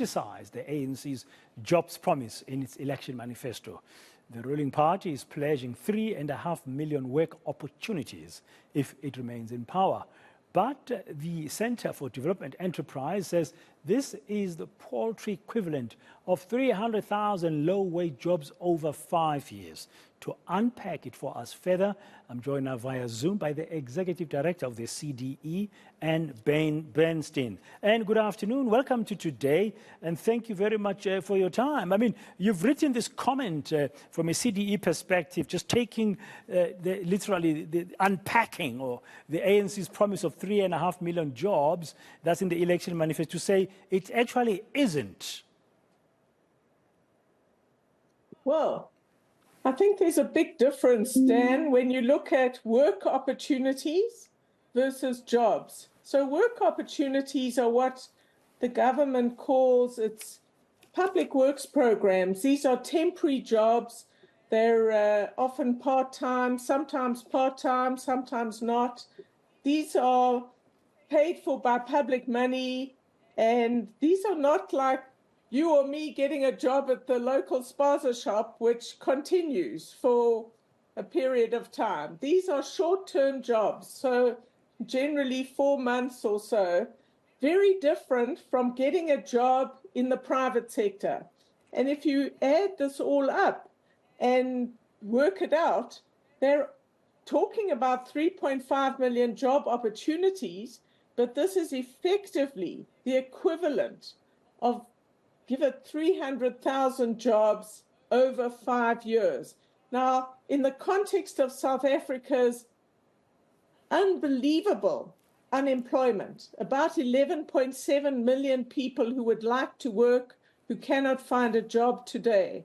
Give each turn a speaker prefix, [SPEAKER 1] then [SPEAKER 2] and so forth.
[SPEAKER 1] criticised the ANC's jobs promise in its election manifesto. The ruling party is pledging 3.5 million work opportunities if it remains in power. But the Centre for Development Enterprise says this is the paltry equivalent of 300,000 low-wage jobs over 5 years. To unpack it for us further, I'm joined now via Zoom by the Executive Director of the CDE, Bernstein. And good afternoon. Welcome to today, and thank you very much for your time. I mean, you've written this comment from a CDE perspective, just taking literally the unpacking or the ANC's promise of 3.5 million jobs that's in the election manifesto to say it actually isn't.
[SPEAKER 2] Well, I think there's a big difference, Dan, when you look at work opportunities versus jobs. So work opportunities are what the government calls its public works programs. These are temporary jobs. They're often part-time, sometimes not. These are paid for by public money, and these are not like you or me getting a job at the local spaza shop, which continues for a period of time. These are short-term jobs, so generally 4 months or so, very different from getting a job in the private sector. And if you add this all up and work it out, they're talking about 3.5 million job opportunities, but this is effectively the equivalent of give it 300,000 jobs over 5 years. Now, in the context of South Africa's unbelievable unemployment, about 11.7 million people who would like to work, who cannot find a job today.